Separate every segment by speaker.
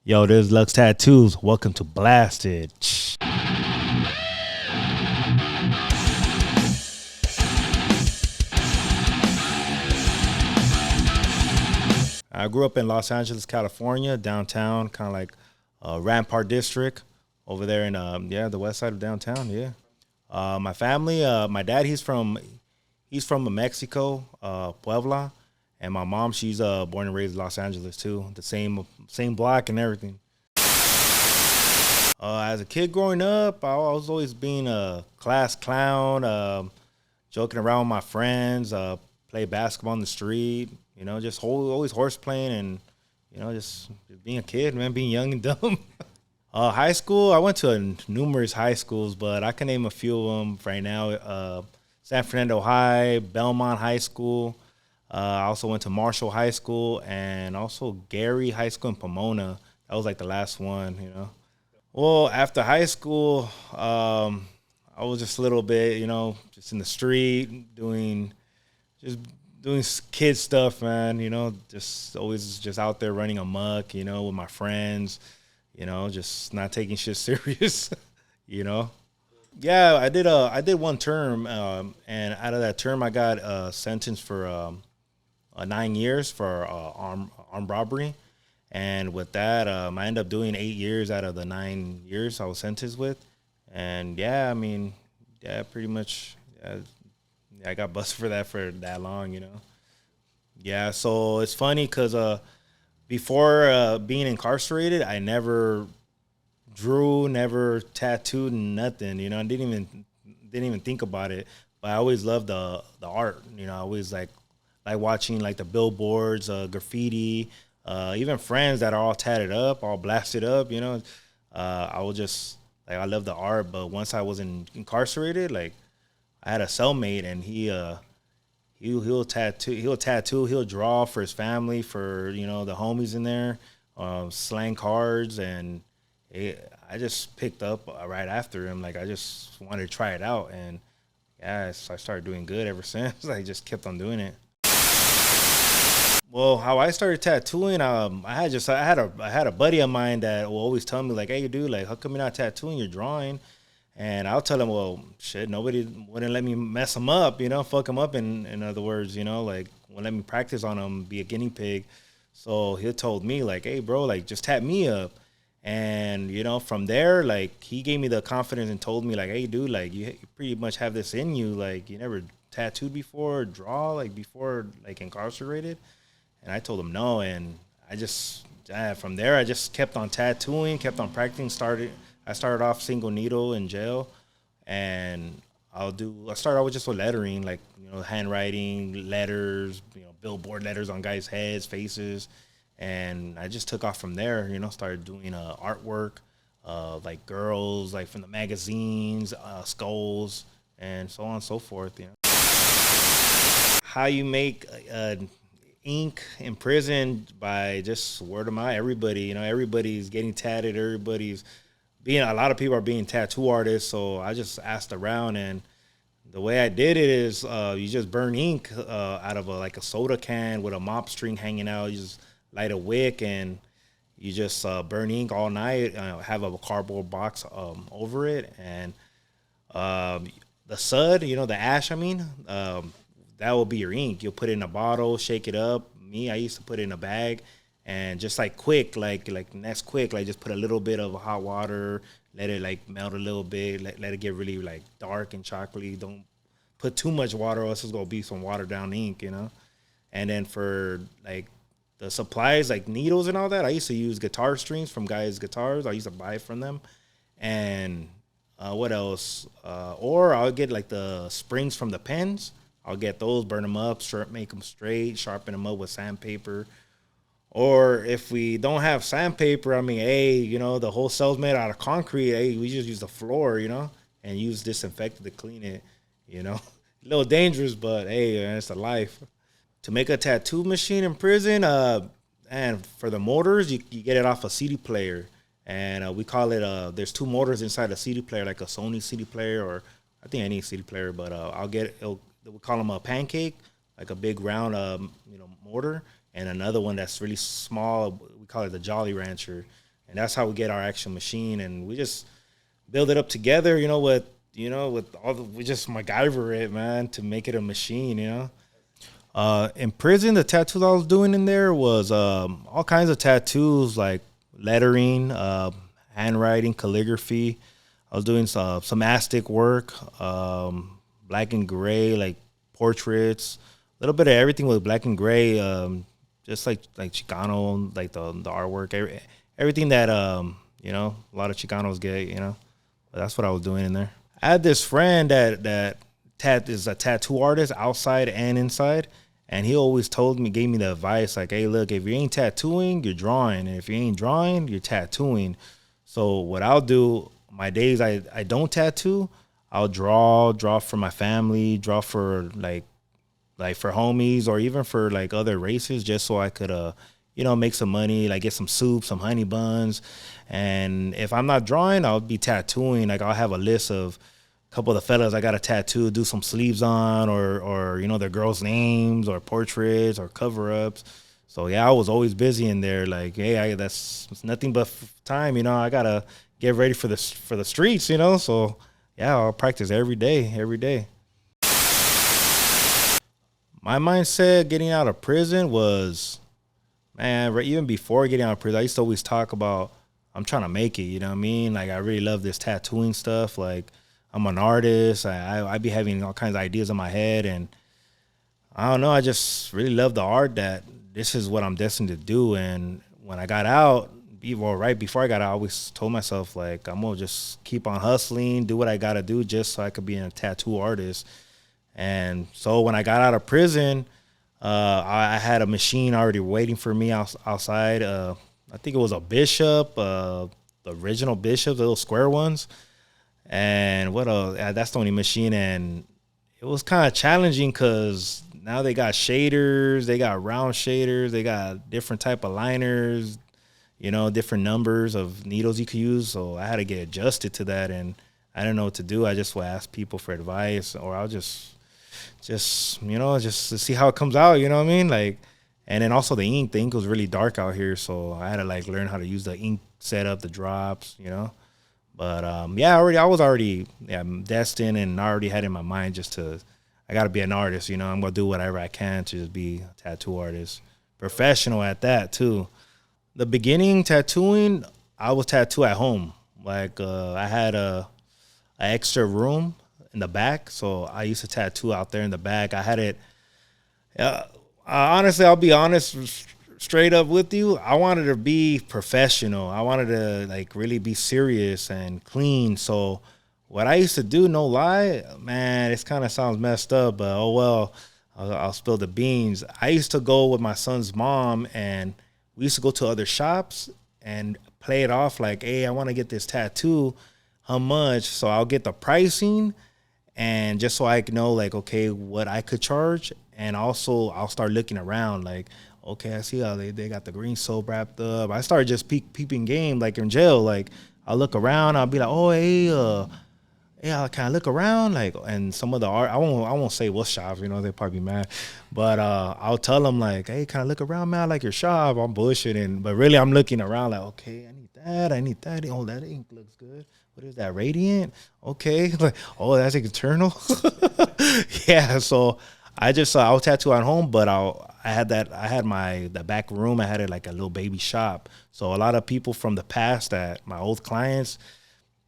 Speaker 1: Yo, this is LuxxTattoos. Welcome to Blasted. I grew up in Los Angeles, California, downtown, kind of like Rampart District, over there in the west side of downtown. Yeah, my family, my dad, he's from Mexico, Puebla, and my mom, she's born and raised in Los Angeles too, the same block and everything. As a kid growing up, I was always being a class clown, joking around with my friends, play basketball on the street, just always horse playing and, just being a kid, man, being young and dumb. High school, I went to numerous high schools, but I can name a few of them right now. San Fernando High, Belmont High School. I also went to Marshall High School and also Gary High School in Pomona. That was like the last one. Well, after high school, I was just a little bit, just in the street just doing kid stuff, man. Just always just out there running amok, with my friends. Just not taking shit serious. you know. Yeah, I did one term, and out of that term, I got sentenced for 9 years for armed robbery. And with that, I ended up doing 8 years out of the 9 years I was sentenced with. And yeah, I mean, yeah, pretty much, I got busted for that long. Yeah, so it's funny because before being incarcerated, I never drew, never tattooed, nothing. I didn't even think about it. But I always loved the art. I always like watching like the billboards, graffiti. Even friends that are all tatted up, all blasted up, I was just like, I love the art. But once I was incarcerated, like I had a cellmate, and he'll draw for his family, for the homies in there, slang cards, and I just picked up right after him. Like I just wanted to try it out, and yeah, so I started doing good ever since. I just kept on doing it. Well, how I started tattooing, I had a buddy of mine that will always tell me like, "Hey, dude, like, how come you're not tattooing? You're drawing." And I'll tell him, "Well, shit, nobody wouldn't let me mess him up, fuck him up." In other words, like, wouldn't let me practice on him, be a guinea pig. So he told me like, "Hey, bro, like, just tat me up." And from there, like, he gave me the confidence and told me like, "Hey, dude, like, you pretty much have this in you. Like, you never tattooed before, or draw like before, like incarcerated." And I told him no, and from there I just kept on tattooing, kept on practicing. I started off single needle in jail, and I started out with just with lettering, like handwriting letters, billboard letters on guys' heads, faces, and I just took off from there. Started doing artwork, like girls, like from the magazines, skulls, and so on and so forth. How you make ink in prison? By just word of mouth. Everybody's getting tatted. A lot of people are being tattoo artists. So I just asked around, and the way I did it is, you just burn ink out of like a soda can with a mop string hanging out. You just light a wick, and you just burn ink all night. Have a cardboard box over it, and the sud, the ash. That will be your ink. You'll put it in a bottle, shake it up. I used to put it in a bag, and just like quick, like next quick, like just put a little bit of hot water, let it like melt a little bit, let it get really like dark and chocolatey. Don't put too much water, or else it's gonna be some watered down ink. And then for like the supplies, like needles and all that, I used to use guitar strings from guys' guitars. I used to buy it from them, and what else? Or I'll get like the springs from the pens. I'll get those, burn them up, make them straight, sharpen them up with sandpaper. Or if we don't have sandpaper, hey, the whole cell's made out of concrete. Hey, we just use the floor, and use disinfectant to clean it. A little dangerous, but hey, man, it's the life. To make a tattoo machine in prison, and for the motors, you get it off a CD player. And we call it, there's two motors inside a CD player, like a Sony CD player, or I think any CD player, but we call them a pancake, like a big round, motor, and another one that's really small. We call it the Jolly Rancher, and that's how we get our actual machine, and we just build it up together. With all we just MacGyver it, man, to make it a machine. In prison, the tattoos I was doing in there was all kinds of tattoos like lettering, handwriting, calligraphy. I was doing some Aztec work, black and gray, like portraits, a little bit of everything with black and gray, just like Chicano, like the artwork, everything that a lot of Chicanos get. But that's what I was doing in there. I had this friend that is a tattoo artist outside and inside, and he always gave me the advice like, "Hey, look, if you ain't tattooing, you're drawing, and if you ain't drawing, you're tattooing." So what I'll do, my days I don't tattoo, I'll draw for my family, draw for like for homies or even for like other races, just so I could make some money, like get some soup, some honey buns. And if I'm not drawing, I'll be tattooing. Like I'll have a list of a couple of the fellas I got a tattoo, do some sleeves on, or their girls' names or portraits or cover ups. So yeah, I was always busy in there. Like, hey, that's nothing but time. I gotta get ready for the streets. So yeah, I'll practice every day, every day. My mindset getting out of prison was, man, even before getting out of prison, I used to always talk about I'm trying to make it. You know what I mean? Like I really love this tattooing stuff. Like I'm an artist. I be having all kinds of ideas in my head, and I don't know. I just really love the art. That this is what I'm destined to do. And when I got out, right before I got out, I always told myself like I'm gonna just keep on hustling, do what I gotta do, just so I could be a tattoo artist. And so when I got out of prison, I had a machine already waiting for me outside. I think it was a Bishop, the original Bishop, the little square ones. And that's the only machine. And it was kind of challenging because now they got shaders, they got round shaders, they got different type of liners, different numbers of needles you could use. So I had to get adjusted to that, and I didn't know what to do. I just would ask people for advice, or I'll just to see how it comes out. You know what I mean? Like, and then also the ink was really dark out here, so I had to like learn how to use the ink setup, the drops. But yeah, I was already destined, and I already had in my mind I got to be an artist. I'm gonna do whatever I can to just be a tattoo artist, professional at that too. The beginning tattooing, I was tattoo at home. Like I had a extra room in the back, so I used to tattoo out there in the back. I had it. Honestly, I'll be honest, straight up with you. I wanted to be professional. I wanted to like really be serious and clean. So what I used to do, no lie, man, this kind of sounds messed up, but oh well, I'll spill the beans. I used to go with my son's mom, and we used to go to other shops and play it off like, hey, I want to get this tattoo. How much? So I'll get the pricing, and just so I can know, like, okay, what I could charge. And also I'll start looking around like, okay, I see how they got the green soap wrapped up. I started just peeping game, like in jail. Like I'll look around, I'll be like, oh, hey, yeah, can I look around? Like, and some of the art, I won't say what shops, they'll probably be mad. But I'll tell them like, hey, can I look around, man? I like your shop. I'm bullshitting. But really I'm looking around like, okay, I need that. Oh, that ink looks good. What is that, Radiant? Okay. Like, oh, that's Eternal. Yeah, so I'll tattoo at home, but I had the back room. I had it like a little baby shop. So a lot of people from the past, that my old clients,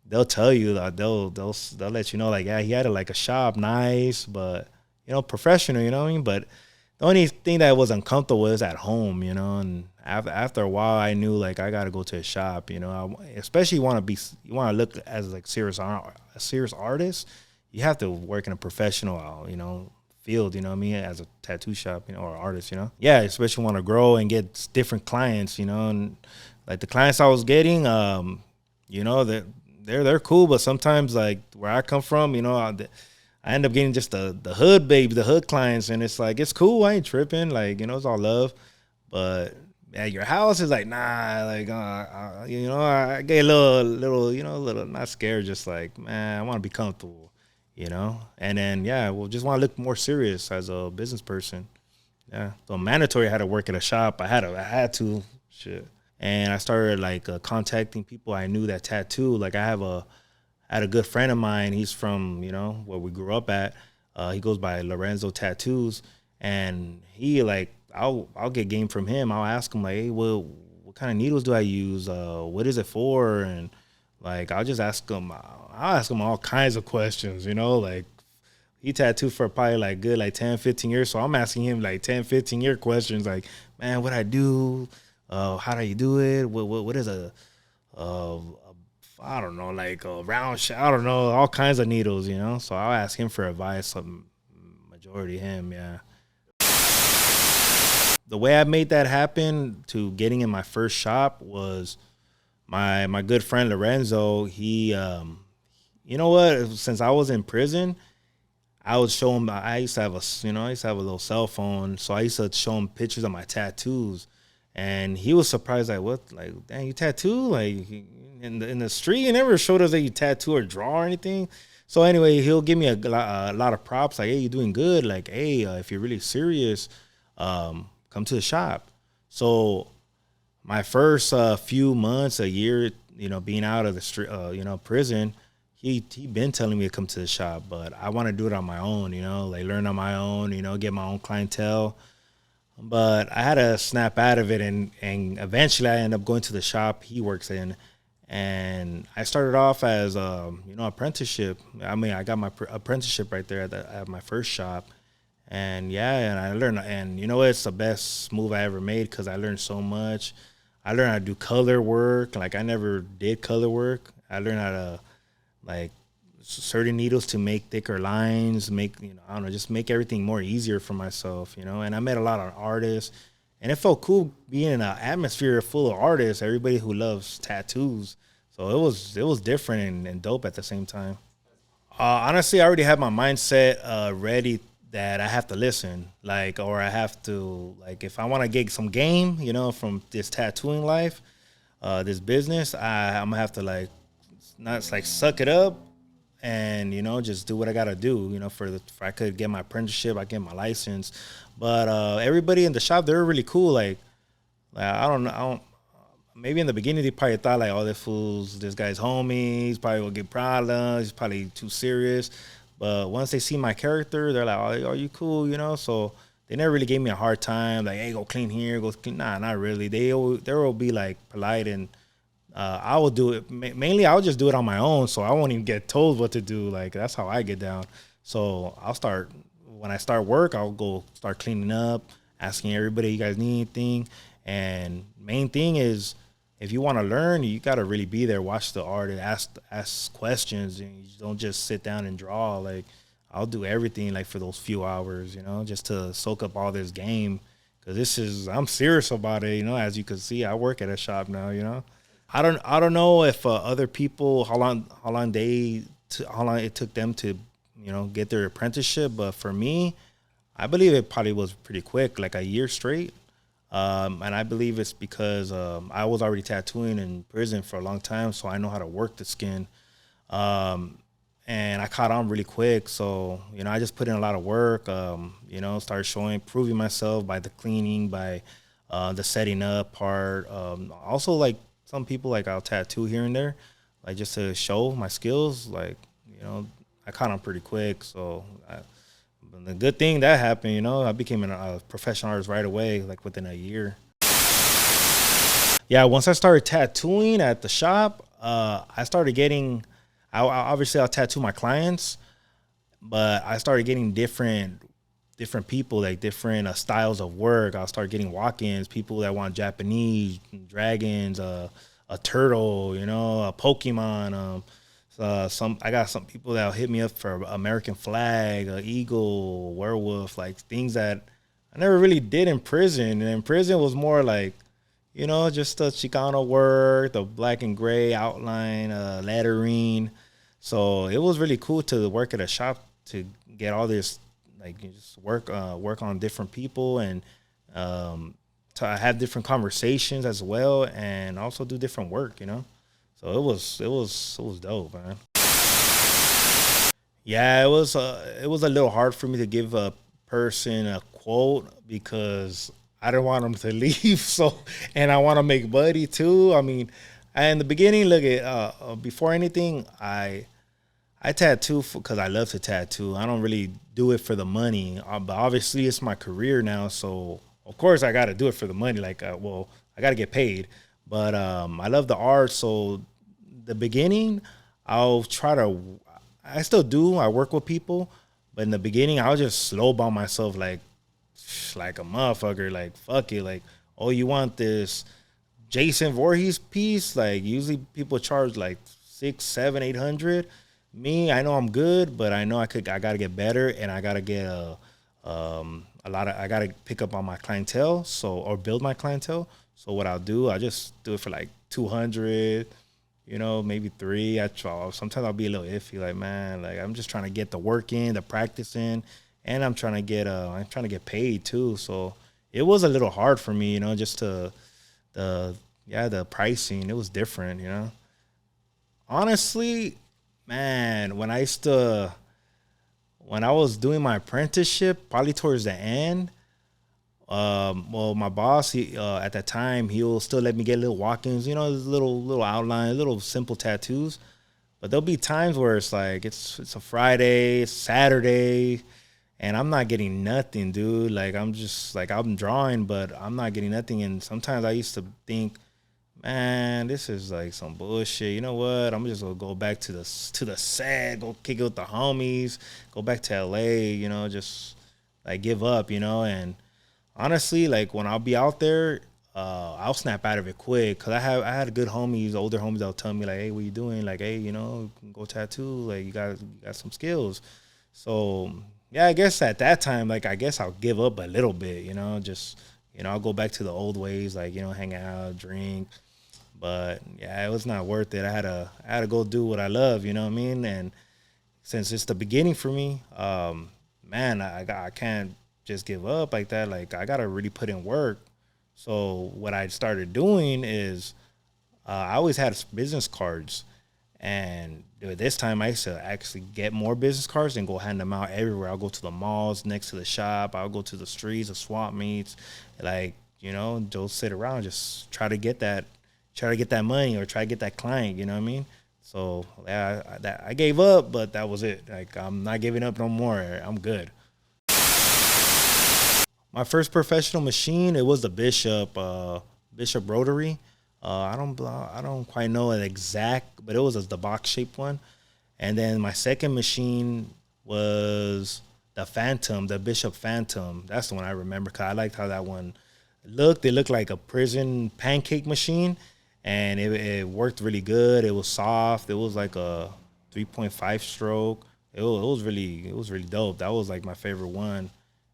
Speaker 1: they'll tell you that they'll let you know like, yeah, he had it like a shop, nice, but professional. You know what I mean? But the only thing that was uncomfortable was at home. And after a while, I knew like I got to go to a shop. Especially you want to look as like a serious artist. You have to work in a professional, field, you know what I mean, as a tattoo shop, or artist, Yeah, especially want to grow and get different clients, and like the clients I was getting, that they're cool, but sometimes like where I come from, I end up getting just the hood baby, the hood clients, and it's like, it's cool, I ain't tripping, like, it's all love, but at your house is like, nah, like, I get a little not scared, just like, man, I want to be comfortable. And then, yeah, we'll just want to look more serious as a business person. Yeah. So mandatory, I had to work at a shop. I had to, shit. and I started like contacting people I knew that tattoo. Like I had a good friend of mine. He's from where we grew up at. He goes by Lorenzo Tattoos, and he like I'll get game from him. I'll ask him like, hey, well, what kind of needles do I use? What is it for? And like I'll just ask him. I'll ask him all kinds of questions. Like he tattooed for probably like good like 10, 15 years. So I'm asking him like 10, 15-year questions like, man, what I do? How do you do it? What is a I don't know, like a round shot. I don't know, all kinds of needles. So I'll ask him for advice. Some majority him, yeah. The way I made that happen to getting in my first shop was my good friend Lorenzo. He, you know what? Since I was in prison, I would show him. I used to have I used to have a little cell phone, so I used to show him pictures of my tattoos, and he was surprised. Like, what? Like, dang, you tattoo? Like, in the street, you never showed us that you tattoo or draw or anything. So anyway, he'll give me a lot of props. Like, hey, you're doing good. Like, hey, if you're really serious, come to the shop. So my first few months, a year, being out of the street, prison, he been telling me to come to the shop, but I want to do it on my own, like learn on my own, get my own clientele. But I had to snap out of it, and eventually I ended up going to the shop he works in, and I started off as apprenticeship. I mean, I got my apprenticeship right there at my first shop, and yeah, and I learned, and it's the best move I ever made because I learned so much. I learned how to do color work. Like I never did color work. I learned how to like certain needles to make thicker lines, make I don't know, just make everything more easier for myself. And I met a lot of artists, and it felt cool being in an atmosphere full of artists, everybody who loves tattoos. So it was different and dope at the same time. Honestly, I already had my mindset ready that I have to listen, like, or I have to, like, if I want to get some game, from this tattooing life, this business, I'm gonna have to like not like suck it up and just do what I gotta do. For I could get my apprenticeship, I get my license. But everybody in the shop, they're really cool. Like I don't know, I don't. Maybe in the beginning they probably thought like, oh, this guy's homie. He's probably gonna get problems. He's probably too serious. But once they see my character, they're like, oh, are you cool? So they never really gave me a hard time. Like, hey, go clean here, go clean. Nah, not really. They will be like polite, and I will do it. Mainly, I'll just do it on my own, so I won't even get told what to do. Like that's how I get down. So I'll start when I start work. I'll go start cleaning up, asking everybody, you guys need anything. And main thing is, if you want to learn, you got to really be there, watch the art, and ask questions, and you don't just sit down and draw. Like I'll do everything like for those few hours, just to soak up all this game. Because I'm serious about it. As you can see, I work at a shop now. I don't know if other people how long it took them to get their apprenticeship, but for me, I believe it probably was pretty quick, like a year straight. And I believe it's because I was already tattooing in prison for a long time, so I know how to work the skin. And I caught on really quick, so I just put in a lot of work. Started proving myself by the cleaning, by the setting up part. Also, like some people, like I'll tattoo here and there, like just to show my skills. Like I caught on pretty quick, so. The good thing that happened, I became a professional artist right away, like within a year. Yeah, once I started tattooing at the shop, I started getting. Obviously, I'll tattoo my clients, but I started getting different people, like different styles of work. I'll start getting walk-ins, people that want Japanese dragons, a turtle, a Pokemon. I got some people that'll hit me up for American flag, eagle, werewolf, like things that I never really did in prison. And in prison was more like, just the Chicano work, the black and gray outline, lettering. So it was really cool to work at a shop to get all this, like just work on different people, and to have different conversations as well, and also do different work. So it was dope, man. Yeah, it was a little hard for me to give a person a quote because I didn't want them to leave. So, and I want to make buddy too. I mean, in the beginning, look at before anything, I tattoo because I love to tattoo. I don't really do it for the money, but obviously it's my career now. So of course I got to do it for the money. Like, well, I got to get paid. But I love the art. So the beginning, I'll try to. I still do. I work with people, but in the beginning, I'll just slow by myself, like a motherfucker. Like fuck it. Like, oh, you want this Jason Voorhees piece? Like usually people charge like six, seven, 800. Me, I know I'm good, but I know I gotta get better, and I gotta get a lot of I gotta pick up on my clientele, so or build my clientele. So what I'll do, I just do it for like 200, maybe three. I try. Sometimes I'll be a little iffy, like man, like I'm just trying to get the work in, the practice in, and I'm trying to get paid too. So it was a little hard for me, just to the the pricing. It was different. Honestly, man, when I was doing my apprenticeship, probably towards the end, well, my boss, he at that time, he'll still let me get little walk-ins, little outline, little simple tattoos. But there'll be times where it's like it's a Friday, it's Saturday, and I'm not getting nothing, dude. Like I'm just like I'm drawing, but I'm not getting nothing. And sometimes I used to think, man, this is like some bullshit. You know what? I'm just gonna go back to the set, go kick it with the homies, go back to LA. Just like give up. And honestly, like when I'll be out there, I'll snap out of it quick because I had good homies, older homies that'll tell me like, hey, what you doing? Like, hey, go tattoo. Like you got some skills. So yeah, I guess at that time, like I guess I'll give up a little bit. Just I'll go back to the old ways, like hang out, drink. But yeah, it was not worth it. I had to go do what I love. You know what I mean? And since it's the beginning for me, man, I can't just give up like that. Like I gotta really put in work. So what I started doing is I always had business cards, and this time I used to actually get more business cards and go hand them out everywhere. I'll go to the malls next to the shop. I'll go to the streets, the swap meets, like just sit around, just try to get that money or try to get that client. You know what I mean? So yeah, I gave up, but that was it. Like I'm not giving up no more. I'm good. My first professional machine, it was the Bishop Rotary. I don't quite know an exact, but it was the box shaped one. And then my second machine was the Phantom, the Bishop Phantom. That's the one I remember because I liked how that one looked. It looked like a prison pancake machine, and it worked really good. It was soft. It was like a 3.5 stroke. It was really dope. That was like my favorite one,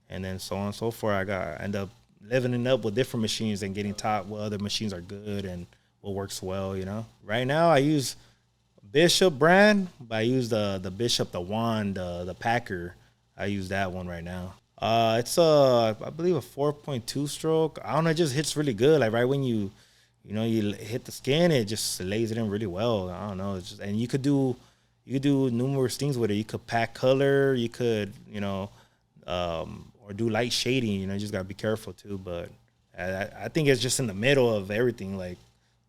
Speaker 1: and then so on and so forth. I end up leveling up with different machines and getting taught what other machines are good and what works well. Right now I use Bishop brand, but I use the Bishop, the wand, the Packer. I use that one right now. It's I believe a 4.2 stroke. I don't know, it just hits really good. Like right when you hit the skin, it just lays it in really well. I don't know. It's just, and you could do numerous things with it. You could pack color. You could or do light shading. You just gotta be careful too. But I think it's just in the middle of everything. Like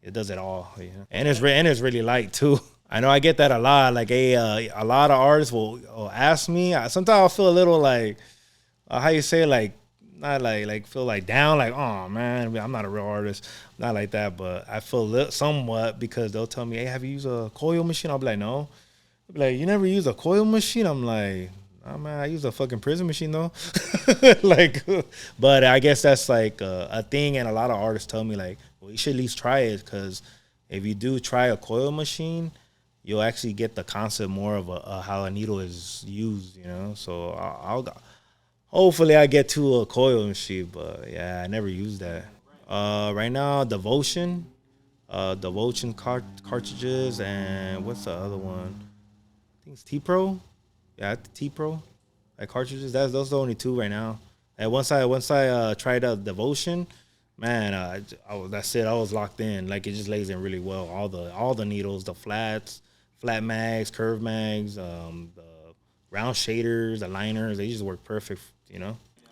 Speaker 1: it does it all. And it's really light too. I know I get that a lot. Like a lot of artists will ask me. Sometimes I'll feel a little like how you say, like not like feel like down, like oh man, I'm not a real artist, not like that. But I feel somewhat because they'll tell me, hey, have you used a coil machine? I'll be like, no. They'll be like, you never use a coil machine? I'm like, oh man, I use a fucking prison machine though. Like, but I guess that's like a thing, and a lot of artists tell me like, well, you should at least try it because if you do try a coil machine, you'll actually get the concept more of how a needle is used. So I'll hopefully I get to a coil machine, but yeah, I never used that. Right now, Devotion cartridges, and what's the other one? I think it's T Pro. Yeah, T Pro, like cartridges. Those are the only two right now. And once I tried out Devotion, man, that's it. I was locked in. Like it just lays in really well. All the needles, the flats, flat mags, curve mags, the round shaders, the liners. They just work perfect.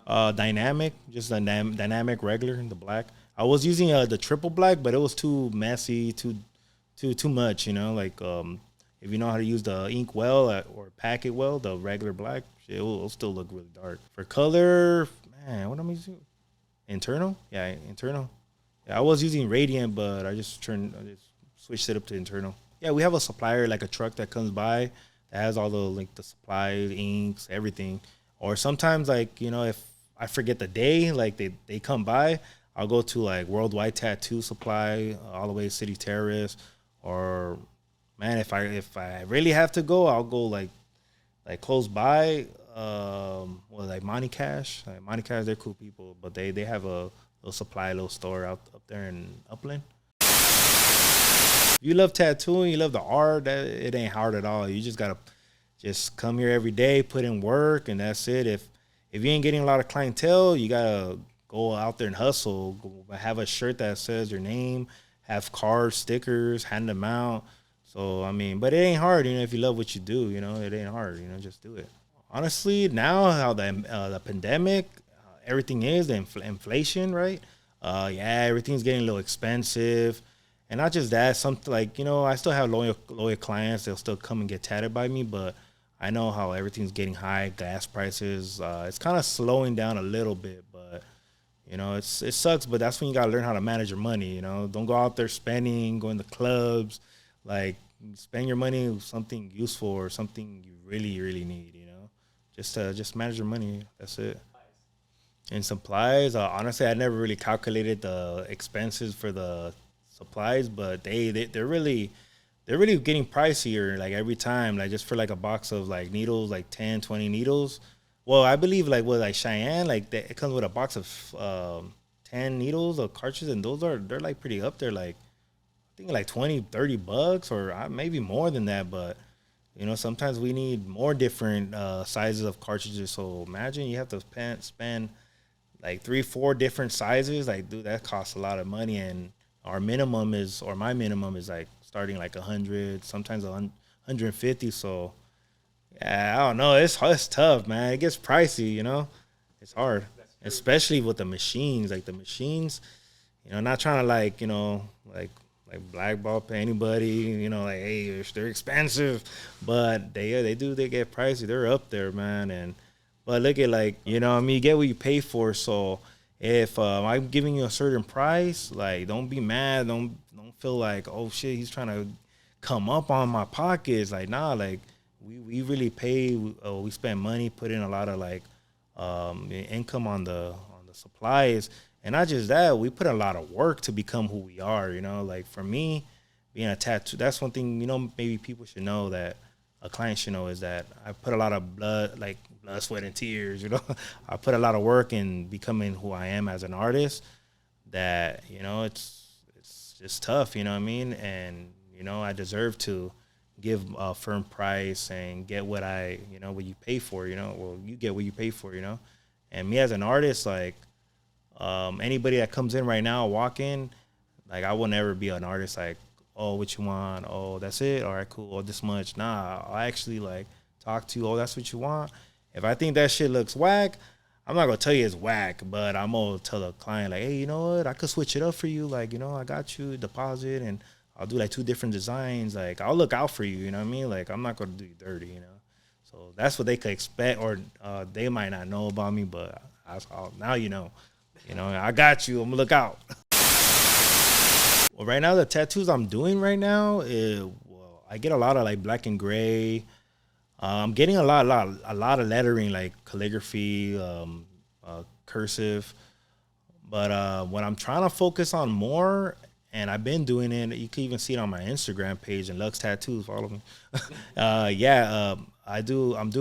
Speaker 1: Dynamic, just a dynamic regular, the black. I was using the triple black, but it was too messy, too much. You know, like if you know how to use the ink well or pack it well, the regular black, it'll still look really dark. For color, man, what am I using? Internal, yeah, internal. Yeah, I was using radiant, but I just switched it up to internal. Yeah, we have a supplier like a truck that comes by that has all the like the supplies, inks, everything. Or sometimes like if I forget the day, like they come by, I'll go to like Worldwide Tattoo Supply, all the way to City Terrace, or man, if I really have to go, I'll go like close by. Well, like Monty Cash, they're cool people, but they have a little supply, little store out up there in Upland. If you love tattooing, you love the art, it ain't hard at all. You just gotta just come here every day, put in work, and that's it. If you ain't getting a lot of clientele, you gotta go out there and hustle. Have a shirt that says your name, have cards, stickers, hand them out. So I mean, but it ain't hard, if you love what you do, it ain't hard, just do it. Honestly, now how the pandemic, everything is inflation, right? Yeah, everything's getting a little expensive, and not just that. Something like I still have loyal clients. They'll still come and get tatted by me, but I know how everything's getting high. Gas prices, it's kind of slowing down a little bit, but it sucks. But that's when you gotta learn how to manage your money. Don't go out there spending, going to clubs, like spend your money on something useful or something you really really need. Just manage your money. That's it. And supplies, honestly, I never really calculated the expenses for the supplies, but they're really getting pricier like every time. Like just for like a box of like needles, like 10, 20 needles. Well, I believe like with like Cheyenne, like it comes with a box of 10 needles or cartridges, and they're like pretty up there. Like I think like 20, $30, or maybe more than that. But sometimes we need more different sizes of cartridges. So imagine you have to spend like three, four different sizes. Like, dude, that costs a lot of money. And my minimum is like starting like 100, sometimes 150. So, yeah, I don't know. It's tough, man. It gets pricey, It's hard, especially with the machines. Like the machines, not trying to like blackball anybody, like hey, they're expensive, but they get pricey. They're up there, man. And but look at like I mean, you get what you pay for. So if I'm giving you a certain price, like don't be mad. Don't feel like oh shit, he's trying to come up on my pockets. Like nah, like we really pay. We spend money, put in a lot of like income on the supplies. And not just that, we put a lot of work to become who we are, Like for me, being a tattoo, that's one thing, maybe people should know that a client should know is that I put a lot of blood, sweat, and tears, I put a lot of work in becoming who I am as an artist. That, it's just tough, you know what I mean? And, I deserve to give a firm price and get what what you pay for, well, you get what you pay for, And me as an artist, like, anybody that comes in right now, walk in, like I will never be an artist like, oh, what you want? Oh, that's it. All right, cool. Oh, this much. Nah, I'll actually like talk to you. Oh, that's what you want. If I think that shit looks whack, I'm not gonna tell you it's whack, but I'm gonna tell the client like, hey, you know what? I could switch it up for you. Like, I got you deposit, and I'll do like two different designs. Like, I'll look out for you. You know what I mean? Like, I'm not gonna do you dirty. So that's what they could expect, or they might not know about me, but now you know. I got you. I'm gonna look out. Well, right now the tattoos I'm doing right now well, I get a lot of like black and gray. I'm getting a lot of lettering like calligraphy, cursive. But what I'm trying to focus on more, and I've been doing it. You can even see it on my Instagram page and LuxxTattoos. Follow me. I do. I'm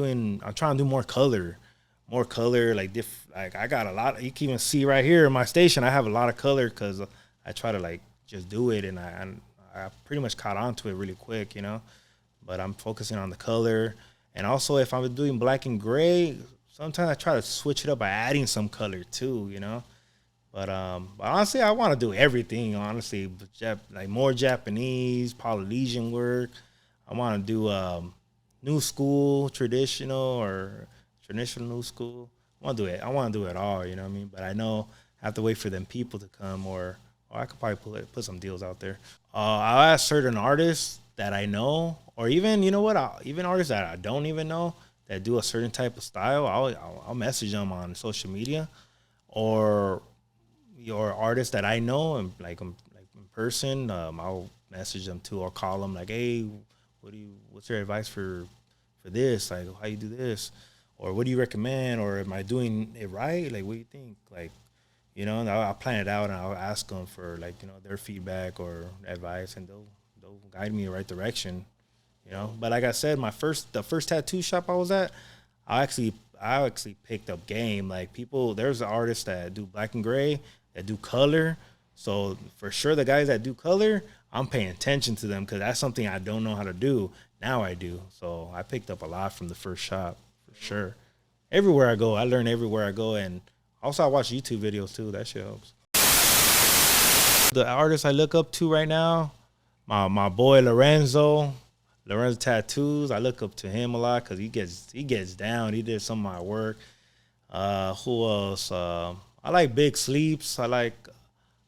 Speaker 1: trying to do more color, like like I got a lot. You can even see right here in my station, I have a lot of color because I try to like just do it, and I pretty much caught on to it really quick, But I'm focusing on the color, and also if I'm doing black and gray, sometimes I try to switch it up by adding some color too, But honestly, I want to do everything. Honestly, like more Japanese, Polynesian work. I want to do new school, traditional, or traditional new school. want to do it. I want to do it all. You know what I mean? But I know I have to wait for them people to come, or I could probably put some deals out there. I'll ask certain artists that I know, or even you know what, even artists that I don't even know that do a certain type of style. I'll message them on social media, or your artists that I know and like in person. I'll message them too or call them like, hey, what's your advice for this? Like, how you do this, or what do you recommend, or am I doing it right? Like, what do you think? Like, and I'll plan it out and I'll ask them for like their feedback or advice, and they'll guide me in the right direction. But like I said, the first tattoo shop I was at, I actually picked up game. Like there's artists that do black and gray, that do color. So for sure, the guys that do color, I'm paying attention to them because that's something I don't know how to do. Now I do. So I picked up a lot from the first shop for sure. Everywhere I go, I learn everywhere I go, and also I watch YouTube videos too. That shit helps. The artist I look up to right now, my boy Lorenzo Tattoos. I look up to him a lot because he gets down. He did some of my work. Who else? I like Big Sleeps. I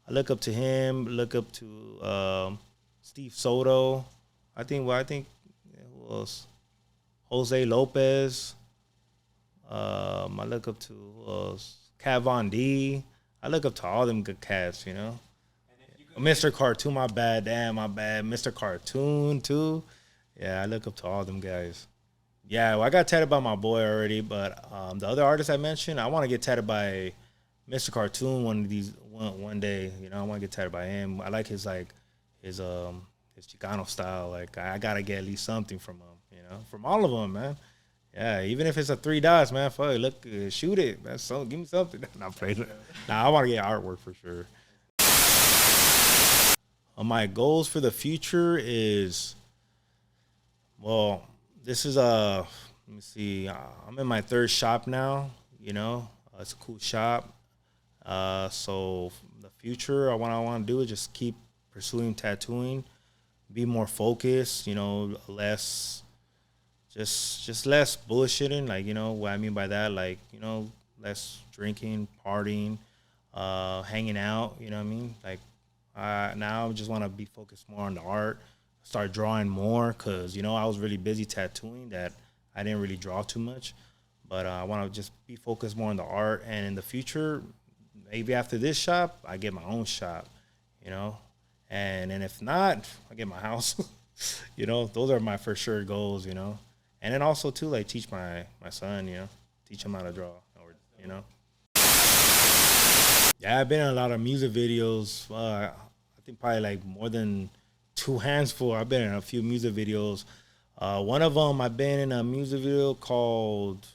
Speaker 1: look up to him. Look up to Steve Soto. I think who else? Jose Lopez. I look up to who else? Cat Von D. I look up to all them good cats. Mr. Cartoon. My bad. Damn, my bad. Mr. Cartoon too. Yeah, I look up to all them guys. Yeah, well, I got tatted by my boy already, but the other artist I mentioned, I want to get tatted by Mr. Cartoon one day. I want to get tatted by him. I like his Chicano style. Like I gotta get at least something from him. From all of them, man. Yeah, even if it's a 3 dots, man. Fuck, look, shoot it. Man. Give me something. I want to get artwork for sure. My goals for the future is, well, this is let me see. I'm in my 3rd shop now. It's a cool shop. So the future, what I want to do is just keep pursuing tattooing, be more focused. Less, just less bullshitting. Like what I mean by that, like less drinking, partying, hanging out. You know what I mean? Like now I just want to be focused more on the art. Start drawing more because I was really busy tattooing that I didn't really draw too much, but I want to just be focused more on the art. And in the future, maybe after this shop, I get my own shop, and if not, I get my house. Those are my for sure goals. And then also too, like teach my son, teach him how to draw, or. Yeah, I've been in a lot of music videos. I think probably like more than 2 hands full. I've been in a few music videos. One of them, I've been in a music video called,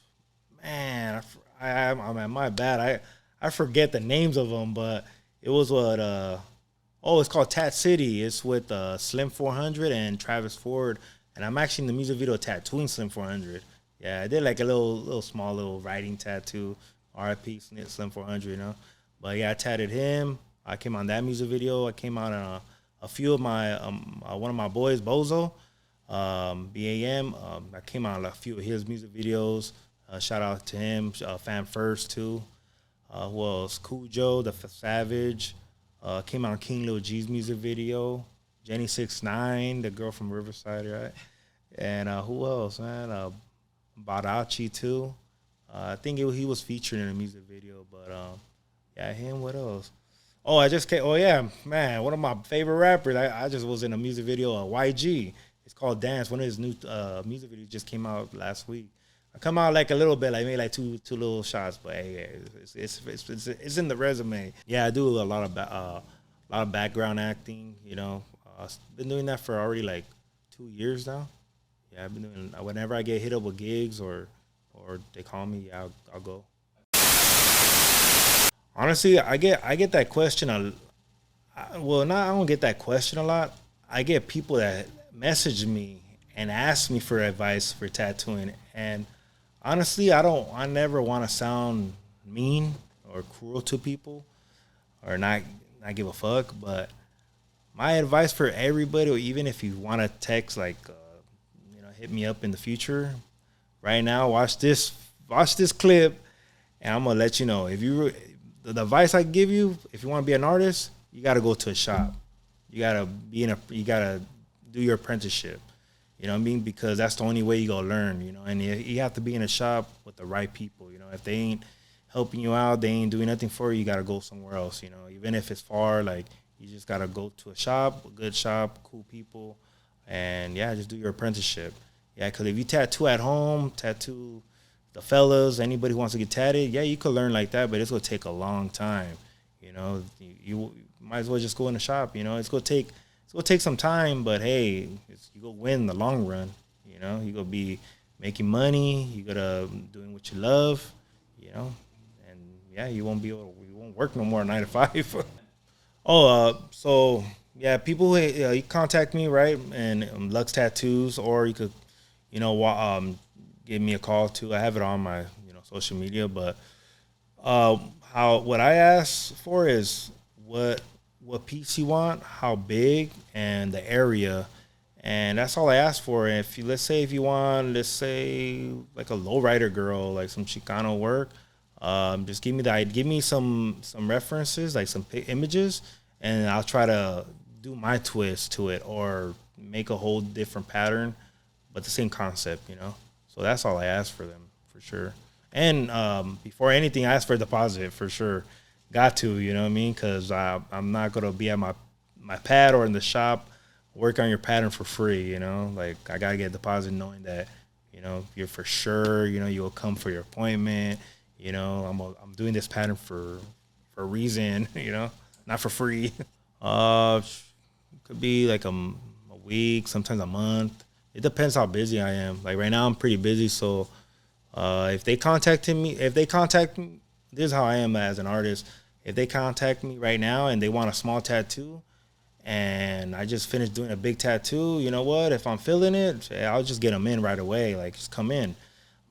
Speaker 1: man, I'm my bad. I forget the names of them, but it was it's called Tat City. It's with Slim 400 and Travis Ford, and I'm actually in the music video tattooing Slim 400. Yeah, I did like a little small little writing tattoo, RIP Slim 400, But yeah, I tatted him. I came on that music video. I came out on a few of my one of my boys, Bozo, BAM. I came out on a few of his music videos. Shout out to him, Fan First too. Who else? Cujo, the Savage. Came out on King Lil G's music video. Jenny 6ix9ine, the girl from Riverside, right? And who else, man? Badachi too. I think he was featured in a music video, but yeah, him. What else? Oh, I just came. Oh yeah, man, one of my favorite rappers. I just was in a music video. YG. It's called Dance. One of his new music videos just came out last week. I come out like a little bit, like maybe like two little shots, but hey, it's in the resume. Yeah, I do a lot of background acting. I've been doing that for already like 2 years now. Yeah, I've been doing. Whenever I get hit up with gigs or they call me, yeah, I'll go. Honestly, I get that question I don't get that question a lot. I get people that message me and ask me for advice for tattooing, and honestly, I never want to sound mean or cruel to people or not give a fuck. But my advice for everybody, or even if you want to text, like, hit me up in the future. Right now, watch this clip, And I'm gonna let you know, if you the advice I give you, if you want to be an artist, you got to go to a shop. You gotta do your apprenticeship. You know what I mean? Because that's the only way you gonna learn. You know, and you have to be in a shop with the right people. You know, if they ain't helping you out, they ain't doing nothing for you. You gotta go somewhere else. You know, even if it's far, like you just gotta go to a shop, a good shop, cool people, and yeah, just do your apprenticeship. Yeah, because if you tattoo at home, tattoo the fellas, anybody who wants to get tatted, yeah, you could learn like that, but it's gonna take a long time. You know, you might as well just go in the shop. You know, it's gonna take some time, but hey, you go win in the long run. You know, you gonna be making money. You gotta doing what you love. You know, and yeah, you won't work no more 9 to 5. So yeah, people you contact me, right, and LuxxTattoos, or you could, give me a call too. I have it on my social media, but how what I ask for is what piece you want, how big, and the area, and that's all I ask for. And if you if you want, let's say like a lowrider girl, like some Chicano work, just give me some references, like some images, and I'll try to do my twist to it or make a whole different pattern, but the same concept, you know. So that's all I ask for them for sure. And before anything, I ask for a deposit for sure. Got to, you know what I mean? Because I'm not gonna be at my pad or in the shop work on your pattern for free. You know, like I gotta get a deposit knowing that you're for sure. You know, you'll come for your appointment. You know, I'm doing this pattern for a reason. You know, not for free. Could be like a week, sometimes a month. It depends how busy I am. Like right now, I'm pretty busy, so if they contact me, this is how I am as an artist. If they contact me right now and they want a small tattoo, and I just finished doing a big tattoo, you know what? If I'm feeling it, I'll just get them in right away. Like just come in.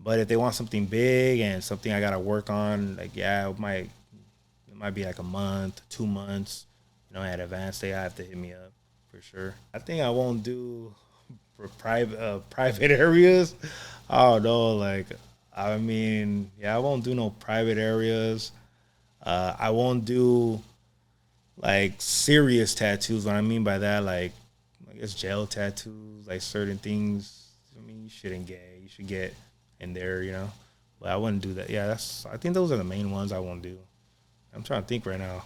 Speaker 1: But if they want something big and something I gotta work on, like yeah, it might be like a month, 2 months. At advance, they have to hit me up for sure. I think I won't do for private areas. I don't know. Like, I mean, yeah, I won't do no private areas. I won't do like serious tattoos. What I mean by that, like, I guess jail tattoos, like certain things. I mean, you shouldn't get. You should get in there, you know. But I wouldn't do that. Yeah, I think those are the main ones I won't do. I'm trying to think right now.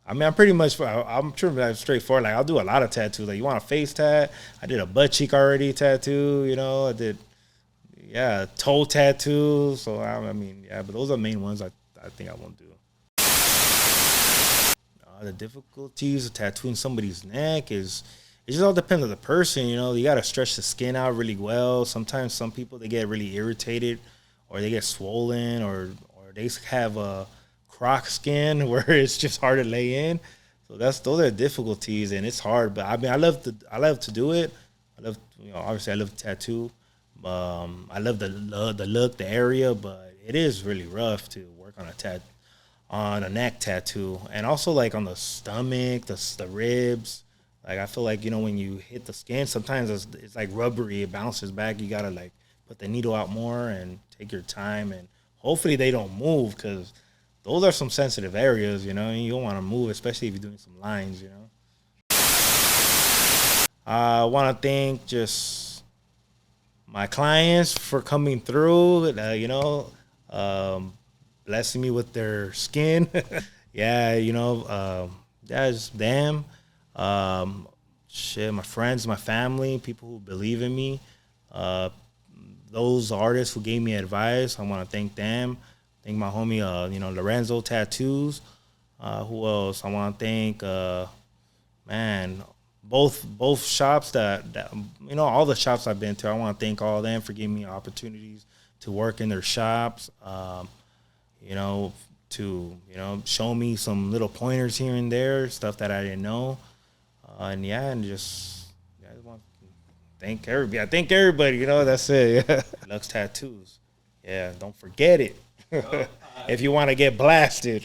Speaker 1: I mean, I'm sure that's straightforward. Like, I'll do a lot of tattoos. Like, you want a face tat? I did a butt cheek already tattoo. I did, yeah, toe tattoo. So, I mean, yeah, but those are the main ones I think I won't do. The difficulties of tattooing somebody's neck it just all depends on the person. You got to stretch the skin out really well. Sometimes some people, they get really irritated or they get swollen or they have a croc skin where it's just hard to lay in. So those are difficulties, and it's hard. But I mean, I love to do it. Obviously I love to tattoo. I love the look, the area, but it is really rough to work on a neck tattoo, and also like on the stomach, the ribs. Like I feel like when you hit the skin, sometimes it's like rubbery. It bounces back. You gotta like put the needle out more and take your time, and hopefully they don't move because those are some sensitive areas. And you don't want to move, especially if you're doing some lines. I want to thank just my clients for coming through. Blessing me with their skin. Yeah, that's them. My friends, my family, people who believe in me. Those artists who gave me advice, I want to thank them. Thank my homie, Lorenzo Tattoos. Who else? I want to thank, man, both shops that all the shops I've been to. I want to thank all of them for giving me opportunities to work in their shops. To show me some little pointers here and there, stuff that I didn't know, and I just want to thank everybody. I thank everybody. That's it. Yeah. LuxxTattoos. Yeah, don't forget it. If you want to get blasted.